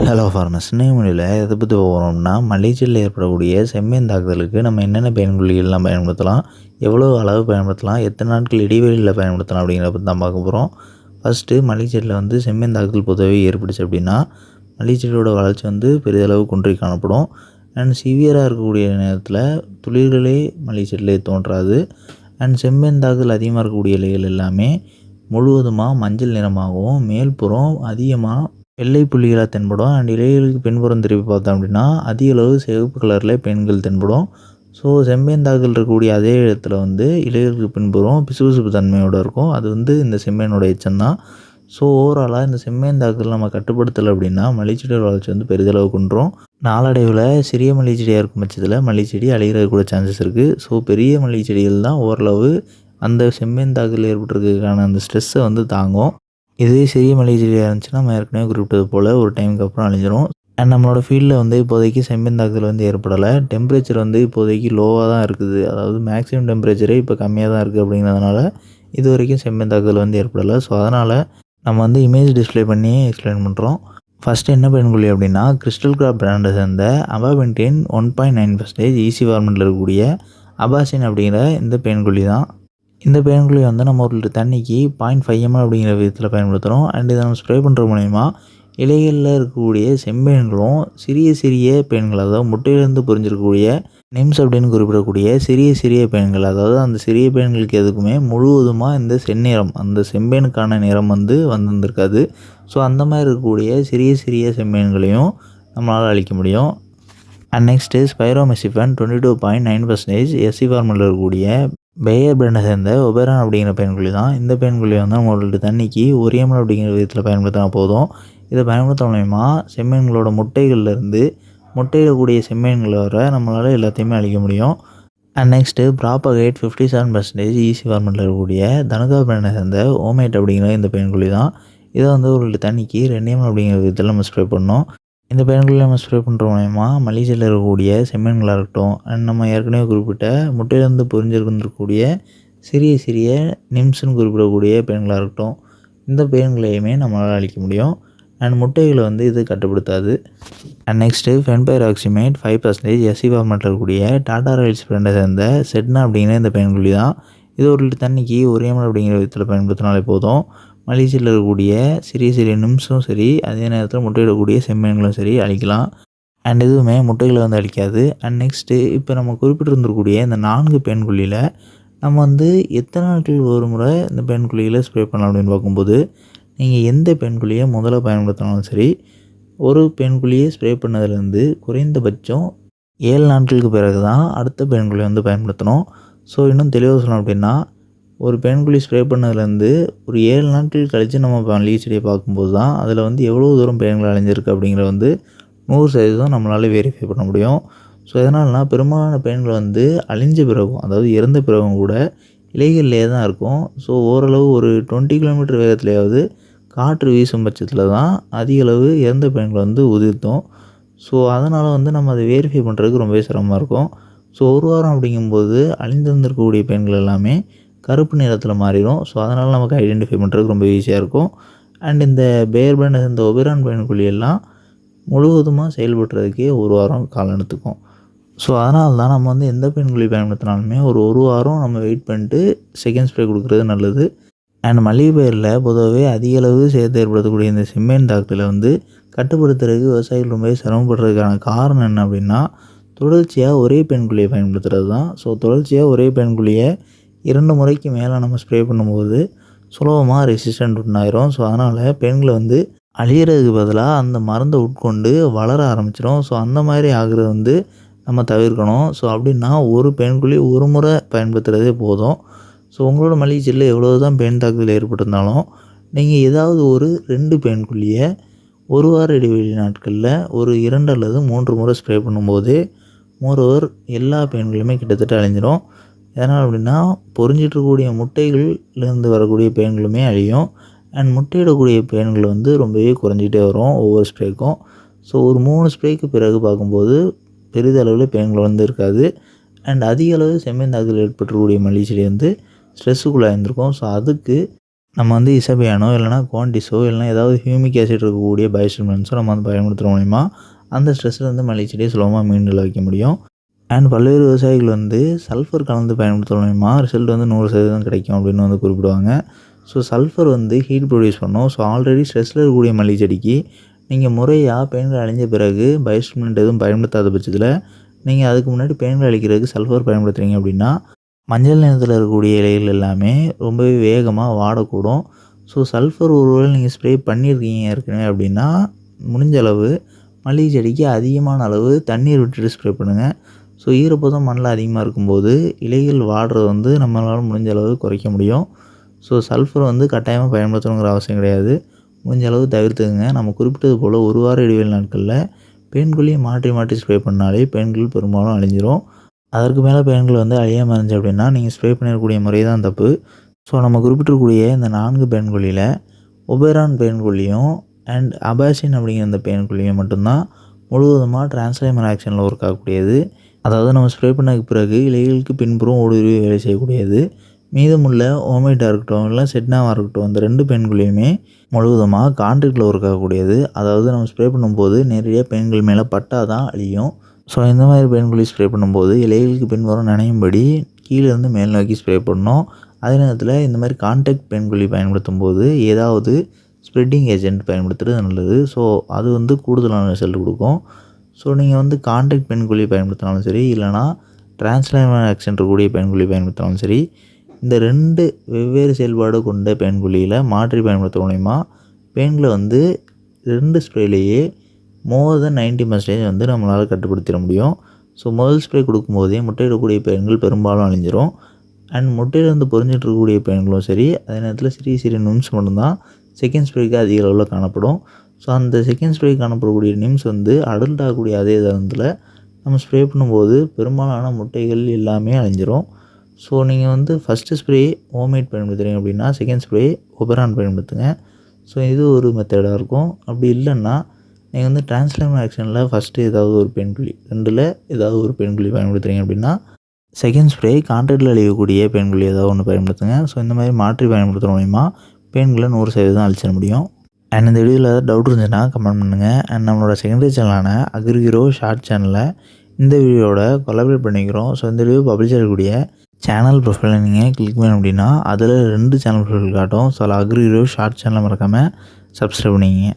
Hello farmers, இன்னைக்கு எதை பற்றி போகிறோம்னா, மல்லிச்செடியில் ஏற்படக்கூடிய செம்மேன் தாக்குதலுக்கு நம்ம என்னென்ன பயன்குறிகள்லாம் பயன்படுத்தலாம், எவ்வளோ அளவு பயன்படுத்தலாம், எத்தனை நாட்கள் இடைவெளியில் பயன்படுத்தலாம் அப்படிங்கிறத பற்றி தான் பார்க்க போகிறோம். ஃபஸ்ட்டு மல்லிச்செடியில் செம்மேன் தாக்குதல் பொதுவாகவே ஏற்பட்டுச்சு அப்படின்னா, மல்லிச்செடியோட வளர்ச்சி பெரிதளவு குன்றி காணப்படும். அண்ட் சிவியராக இருக்கக்கூடிய நேரத்தில் துளிர்களே மல்லிச்செடியிலே தோன்றாது. அண்ட் செம்மேன் தாக்குதல் அதிகமாக இருக்கக்கூடிய இலைகள் எல்லாமே முழுவதுமாக மஞ்சள் நிறமாகவும் மேல்புறம் அதிகமாக வெள்ளை புள்ளிகளாக தென்படும். அண்ட் இலைகளுக்கு பின்புறம் திருப்பி பார்த்தோம் அப்படின்னா அதிக அளவு சிவப்பு கலரில் பெண்கள் தென்படும். ஸோ செம்மேன் தாக்குதல் இருக்கக்கூடிய அதே இடத்துல இலைகளுக்கு பின்புறம் பிசுபிசுப்பு தன்மையோடு இருக்கும். அது இந்த செம்மேனோட எச்சம் தான். ஸோ ஓவராலாக இந்த செம்மேன் தாக்குதல் நம்ம கட்டுப்படுத்தலை அப்படின்னா மல்லிச்செடியோட வளர்ச்சி பெரிதளவு குன்றும். நாளடைவில் சிறிய மல்லிச்செடியாக இருக்கும் பட்சத்தில் மல்லிச்செடி அழிகிறது கூட சான்சஸ் இருக்குது. ஸோ பெரிய மல்லிச்செடிகள் தான் ஓரளவு அந்த செம்மேன் தாக்குதல் ஏற்பட்டிருக்கிறதுக்கான அந்த ஸ்ட்ரெஸ்ஸை தாங்கும். இதே சிறிய மல்லிச்செடியாக இருந்துச்சுன்னா நம்ம ஏற்கனவே குறிப்பிட்டது போல் ஒரு டைமுக்கு அப்புறம் அழிஞ்சிரும். அண்ட் நம்மளோட ஃபீல்டில் இப்போதைக்கு செம்மேன் தாக்குதல் ஏற்படலை. டெம்பரேச்சர் இப்போதைக்கு லோவாக தான் இருக்குது. அதாவது மேக்ஸிமம் டெம்பரேச்சரே இப்போ கம்மியாக தான் இருக்குது. அப்படிங்கிறதுனால இது வரைக்கும் செம்மேன் தாக்குதல் ஏற்படலை. ஸோ அதனால் நம்ம இமேஜ் டிஸ்பிளே பண்ணி எக்ஸ்பிளைன் பண்ணுறோம். ஃபஸ்ட்டு என்ன பயன்குழி அப்படின்னா, கிறிஸ்டல் கிராப் பிராண்டை சேர்ந்த அபாவென்டின் 1.9% ஈஸி ஃபார்மெட்டில் இருக்கக்கூடிய அபாசின் அப்படிங்கிற இந்த பயன்குழி தான். இந்த பேன்குழி நம்ம ஒரு லிட்டர் தண்ணிக்கு 0.5 ml அப்படிங்கிற விதத்தில் பயன்படுத்துகிறோம். அண்ட் இதை நம்ம ஸ்ப்ரே பண்ணுற மூலயமா இலைகளில் இருக்கக்கூடிய செம்பேன்களும் சிறிய சிறிய பேன்கள், அதாவது முட்டையிலேருந்து பொரிஞ்சிருக்கக்கூடிய நிம்ஸ் அப்படின்னு குறிப்பிடக்கூடிய சிறிய சிறிய பேன்கள், அதாவது அந்த சிறிய பேன்களுக்கு எதுக்குமே முழுவதுமாக இந்த செந்நிறம், அந்த செம்பேனுக்கான நிறம் வந்திருக்காது. ஸோ அந்த மாதிரி இருக்கக்கூடிய சிறிய சிறிய செம்பேன்களையும் நம்மளால் அழிக்க முடியும். அண்ட் நெக்ஸ்ட்டு ஸ்பைரோமெசிஃபன் 22.9% எஸ்சி ஃபார்மெட்டில் இருக்கக்கூடிய பேயர் பிராண்டை சேர்ந்த ஒபெரான் அப்படிங்கிற பயன்குழி தான். இந்த பயன்குழி நம்ம ஒரு லிட்டர் தண்ணிக்கு 1 ml அப்படிங்கிற விதத்தில் பயன்படுத்தினா போதும். இதை பயன்படுத்த மூலயமா செம்மீன்களோட முட்டைகள்லேருந்து முட்டையிடக்கூடிய செம்மீன்களை வர நம்மளால் எல்லாத்தையுமே அழிக்க முடியும். அண்ட் நெக்ஸ்ட்டு ப்ராப்பகேட் 57% ஈஸி ஃபார்மெட்டில் இருக்கக்கூடிய தனுகா பிராண்டை சேர்ந்த ஓமேட் அப்படிங்கிற இந்த பயன்குழி தான். இதை ஒரு லிட்டர் தண்ணிக்கு 2 ml அப்படிங்கிற விதத்தில் நம்ம ஸ்ப்ரே பண்ணோம். இந்த பயன்களை நம்ம ஸ்ப்ரே பண்ணுற மூலயமா மல்லிச்செடியில் இருக்கக்கூடிய செம்மீன்களாக இருக்கட்டும், அண்ட் நம்ம ஏற்கனவே குறிப்பிட்ட முட்டையிலேருந்து பொரிஞ்சிருக்கக்கூடிய சிறிய சிறிய நிம்ஸ்ன்னு குறிப்பிடக்கூடிய பேன்களாக இருக்கட்டும், இந்த பேன்களையுமே நம்மளால் அழிக்க முடியும். அண்ட் முட்டைகளை இது கட்டுப்படுத்தாது. அண்ட் நெக்ஸ்ட்டு ஃபென்பைராக்சிமேட் 5% எஸ்சி ஃபார்மெட்டில் இருக்கக்கூடிய டாடா ராயல்ஸ் பிராண்டை சேர்ந்த செட்னா அப்படிங்கிற இந்த பயன்குழி தான். இது ஒரு லிட்டர் தண்ணிக்கு 1 ml அப்படிங்கிற விதத்தில் பயன்படுத்தினாலே போதும். மல்லிச்செடியில் இருக்கக்கூடிய சிறிய சிறிய நிம்ஸும் சரி, அதே நேரத்தில் முட்டையிடக்கூடிய செம்மீன்களும் சரி அழிக்கலாம். அண்ட் இதுவுமே முட்டைகளை அழிக்காது. அண்ட் நெக்ஸ்ட்டு இப்போ நம்ம குறிப்பிட்டிருந்திருக்கக்கூடிய இந்த 4 பேன்குழியில் நம்ம எத்தனை நாட்கள் ஒரு முறை இந்த பேன்குழியில் ஸ்ப்ரே பண்ணலாம் அப்படின்னு பார்க்கும்போது, நீங்கள் எந்த பேன்குழியை முதல்ல பயன்படுத்தினாலும் சரி, ஒரு பேன்குழியை ஸ்ப்ரே பண்ணதுலேருந்து குறைந்தபட்சம் 7 நாட்களுக்கு பிறகு தான் அடுத்த பேன்குழியை பயன்படுத்தணும். ஸோ இன்னும் தெளிவாக சொல்லணும் அப்படின்னா, ஒரு பேன்குழி ஸ்ப்ரே பண்ணதுலேருந்து ஒரு 7 நாட்கள் கழித்து நம்ம மல்லிகை பார்க்கும்போது தான் அதில் எவ்வளோ தூரம் பேன்கள் அழிஞ்சிருக்கு அப்படிங்கிற 100% நம்மளால் வெரிஃபை பண்ண முடியும். ஸோ எதனால்னா பெரும்பாலான பேன்கள் அழிஞ்ச பிறகும், அதாவது இறந்த பிறகும் கூட இலைகள்லேயே தான் இருக்கும். ஸோ ஓரளவு ஒரு 20 கிலோமீட்டர் வேகத்துலையாவது காற்று வீசும் பட்சத்தில் தான் அதிக அளவு இறந்த பேன்கள் உதிர்த்தும். ஸோ அதனால் நம்ம அதை வெரிஃபை பண்ணுறதுக்கு ரொம்பவே சிரமமாக இருக்கும். ஸோ ஒரு வாரம் அப்படிங்கும்போது அழிந்திருந்திருக்கக்கூடிய பேன்கள் எல்லாமே கருப்பு நிறத்தில் மாறிடும். ஸோ அதனால் நமக்கு ஐடென்டிஃபை பண்ணுறதுக்கு ரொம்ப ஈஸியாக இருக்கும். அண்ட் இந்த பேயர் பிராண்டை சேர்ந்த ஒபெரான் பயன்குழி எல்லாம் முழுவதுமாக செயல்படுறதுக்கே ஒரு வாரம் காலம் எடுத்துக்கும். ஸோ அதனால தான் நம்ம எந்த பென்குழி பயன்படுத்தினாலுமே ஒரு வாரம் நம்ம வெயிட் பண்ணிட்டு செகண்ட் ஸ்ப்ரே கொடுக்குறது நல்லது. அண்ட் மல்லிகை பயிரில் பொதுவாகவே அதிக அளவு சேதத்தை ஏற்படுத்தக்கூடிய இந்த செம்மேன் தாக்குதலை கட்டுப்படுத்துறதுக்கு விவசாயிகள் ரொம்பவே சிரமப்படுறதுக்கான காரணம் என்ன அப்படின்னா, தொடர்ச்சியாக ஒரே பென்குழியை பயன்படுத்துகிறது தான். ஸோ தொடர்ச்சியாக ஒரே பென்குழியை 2 முறைக்கு மேலே நம்ம ஸ்ப்ரே பண்ணும்போது சுலபமாக ரெசிஸ்டன்ட் உண்டாயிரும். ஸோ அதனால் பெண்களை அழிகிறதுக்கு பதிலாக அந்த மருந்தை உட்கொண்டு வளர ஆரம்பிச்சிடும். ஸோ அந்த மாதிரி ஆகுறது நம்ம தவிர்க்கணும். ஸோ அப்படின்னா ஒரு பெண்குழி ஒரு முறை பயன்படுத்துகிறதே போதும். ஸோ உங்களோட மல்லிகை செடியில் எவ்வளோ தான் பேன் தாக்குதல் ஏற்பட்டிருந்தாலும் நீங்கள் ஏதாவது ஒரு 2 பெண்குழியை ஒரு வார இடைவெளி நாட்களில் ஒரு 2 அல்லது 3 முறை ஸ்ப்ரே பண்ணும்போது மோரோவர் எல்லா பெண்களுமே கிட்டத்தட்ட அழிஞ்சிடும். எதனால் அப்படின்னா பொரிஞ்சிட்ருக்கக்கூடிய முட்டைகள்லேருந்து வரக்கூடிய பேன்களுமே அழியும். அண்ட் முட்டையிடக்கூடிய பேன்கள் ரொம்பவே குறைஞ்சிட்டே வரும் ஒவ்வொரு ஸ்ப்ரேக்கும். ஸோ ஒரு 3 ஸ்ப்ரேக்கு பிறகு பார்க்கும்போது பெரிதளவில் பேன்கள் இருக்காது. அண்ட் அதிக அளவு செம்மேன் தாக்குதல் ஏற்பட்டுக்கூடிய மல்லிகை செடி ஸ்ட்ரெஸ்ஸுக்குள்ளே இருந்திருக்கும். ஸோ அதுக்கு நம்ம வந்து இசபியானோ இல்லைனா குவான்டிஸோ இல்லைனா ஏதாவது ஹியூமிக் ஆசிட் இருக்கக்கூடிய பயோஸ்டிமுலன்ஸோ நம்ம வந்து பயன்படுத்துகிற மூலிமா அந்த ஸ்ட்ரெஸ்லேருந்து மல்லிகை செடியை சுலபமாக மீண்டு வைக்க முடியும். அண்ட் பல்வேறு விவசாயிகள் வந்து சல்ஃபர் கலந்து பயன்படுத்துகிற மூலிமா ரிசல்ட் வந்து 100% கிடைக்கும் அப்படின்னு வந்து குறிப்பிடுவாங்க. ஸோ சல்ஃபர் வந்து ஹீட் ப்ரொடியூஸ் பண்ணும். ஸோ ஆல்ரெடி ஸ்ட்ரெஸ்ஸில் இருக்கக்கூடிய மல்லிகை செடிக்கு நீங்கள் முறையாக பெயின்கள் அழிஞ்ச பிறகு பயோஸ்டிமுலன்ட் எதுவும் பயன்படுத்தாத பட்சத்தில் நீங்கள் அதுக்கு முன்னாடி பெயின்கள் அழிக்கிறதுக்கு சல்ஃபர் பயன்படுத்துகிறீங்க அப்படின்னா மஞ்சள் நிறத்தில் இருக்கக்கூடிய இலைகள் எல்லாமே ரொம்பவே வேகமாக வாடக்கூடும். ஸோ சல்ஃபர் ஒருவேளை நீங்கள் ஸ்ப்ரே பண்ணியிருக்கீங்க ஏற்கனவே அப்படின்னா முடிஞ்ச அளவு மல்லிகை செடிக்கு அதிகமான அளவு தண்ணீர் விட்டுட்டு ஸ்ப்ரே பண்ணுங்கள். ஸோ ஈரப்பதம் மண்ணில் அதிகமாக இருக்கும்போது இலைகள் வாடுறது வந்து நம்மளால் முடிஞ்ச அளவு குறைக்க முடியும். ஸோ சல்ஃபர் வந்து கட்டாயமாக பயன்படுத்தணுங்கிற அவசியம் கிடையாது. முடிஞ்ச அளவு தவிர்த்துக்குங்க. நம்ம குறிப்பிட்டது போல் ஒரு வார இடைவெளி நாட்களில் பெயின்களையும் மாற்றி மாற்றி ஸ்ப்ரே பண்ணாலே பெயின்கள் பெரும்பாலும் அழிஞ்சிரும். அதற்கு மேலே பெயின்கள் வந்து அழியாமல் இருந்துச்சு அப்படின்னா நீங்கள் ஸ்ப்ரே பண்ணிடக்கூடிய முறை தான் தப்பு. ஸோ நம்ம குறிப்பிட்டிருக்கக்கூடிய இந்த 4 பெயின்கொல்லியில் ஒபெரான் பெயின்கொல்லியும் அண்ட் அபாசின் அப்படிங்கிற இந்த பெயின்கொல்லியும் மட்டும்தான் முழுவதுமாக டிரான்ஸ்லைமர் ஆக்ஷனில் ஒர்க் ஆகக்கூடியது. அதாவது நம்ம ஸ்ப்ரே பண்ணதுக்கு பிறகு இலைகளுக்கு பின்புறம் ஊடுருவி வேலை செய்யக்கூடியது. மீதமுள்ள ஓமேட்டாக இருக்கட்டும் இல்லை செட்னாவாக இருக்கட்டும் இந்த 2 பெயின்கொல்லியுமே முழுவதுமாக கான்ட்ராக்டில் ஒர்க் ஆகக்கூடியது. அதாவது நம்ம ஸ்ப்ரே பண்ணும்போது நேரடியாக பெயின்கள் மேலே பட்டால் தான் அழியும். ஸோ இந்த மாதிரி பெயின்கொல்லி ஸ்ப்ரே பண்ணும்போது இலைகளுக்கு பின்புறம் நனையும்படி கீழேருந்து மேல் நோக்கி ஸ்ப்ரே பண்ணணும். அதே நேரத்தில் இந்த மாதிரி கான்டாக்ட் பெயின்கொல்லி பயன்படுத்தும் போது ஏதாவது ஸ்ப்ரெட்டிங் ஏஜென்ட் பயன்படுத்துகிறது நல்லது. ஸோ அது வந்து கூடுதலான ரிசல்ட் கொடுக்கும். ஸோ நீங்கள் வந்து கான்டாக்ட் பெயின்கொல்லி பயன்படுத்தினாலும் சரி இல்லைனா டிரான்ஸ்லைமர் ஆக்ஷன் இருக்கக்கூடிய பெயின்கொல்லி பயன்படுத்தினாலும் சரி இந்த 2 வெவ்வேறு செயல்பாடு கொண்ட பெயின்கொல்லியில் மாற்றி பயன்படுத்துகிற மூலிமா பெயின்களை வந்து 2 ஸ்ப்ரேலேயே மோர் தென் 90% வந்து நம்மளால் கட்டுப்படுத்திட முடியும். ஸோ முதல் ஸ்ப்ரே கொடுக்கும்போதே முட்டையிடக்கூடிய பெயின்கள் பெரும்பாலும் அழிஞ்சிரும். அண்ட் முட்டையிலேருந்து பொரிஞ்சிட்டு இருக்கக்கூடிய பெயின்களும் சரி அதே நேரத்தில் சிறிய சிறிய நிம்ஸ் மட்டும்தான் செகண்ட் ஸ்ப்ரேக்கு அதிக அளவில் காணப்படும். ஸோ அந்த செகண்ட் ஸ்ப்ரே காணப்படக்கூடிய நிம்ஸ் வந்து அடல்ட் ஆகக்கூடிய அதே தருணத்தில் நம்ம ஸ்ப்ரே பண்ணும்போது பெரும்பாலான முட்டைகள் எல்லாமே அழிஞ்சிரும். ஸோ நீங்கள் வந்து ஃபஸ்ட்டு ஸ்ப்ரே ஹோம்மேட் பயன்படுத்துகிறீங்க அப்படின்னா செகண்ட் ஸ்ப்ரே ஒபெரான் பயன்படுத்துங்க. ஸோ இது ஒரு மெத்தடாக இருக்கும். அப்படி இல்லைன்னா நீங்கள் வந்து டிரான்ஸ்லைமர் ஆக்ஷனில் ஃபஸ்ட்டு ஏதாவது ஒரு பெயின்கொல்லி 2ல் ஏதாவது ஒரு பெயின்கொல்லி பயன்படுத்துகிறீங்க அப்படின்னா செகண்ட் ஸ்ப்ரே கான்ட்ராக்டில் அழியக்கூடிய பெயின்கொல்லி ஏதாவது ஒன்று பயன்படுத்துங்க. ஸோ இந்த மாதிரி மாற்றி பயன்படுத்துகிற மூலிமா பெயின்களை 100% அழிச்சிட முடியும். அண்ட் இந்த வீடியோவில் ஏதாவது டவுட் இருந்துச்சுன்னா கமெண்ட் பண்ணுங்கள். அண்ட் நம்மளோட செகண்டரி சேனலான அக்ரிஹீரோ ஷார்ட் சேனலில் இந்த வீடியோவோட கொலாபரேட் பண்ணிக்கிறோம். ஸோ இந்த வீடியோ பப்ளிஷ் ஆகக்கூடிய சேனல் ப்ரொஃபைலை நீங்கள் கிளிக் பண்ண அப்படின்னா அதில் 2 சேனல் ப்ரொஃபைல் காட்டும். ஸோ அதில் அக்ரிஹீரோ ஷார்ட் சேனலை மறக்காமல் சப்ஸ்கிரைப் பண்ணிங்க.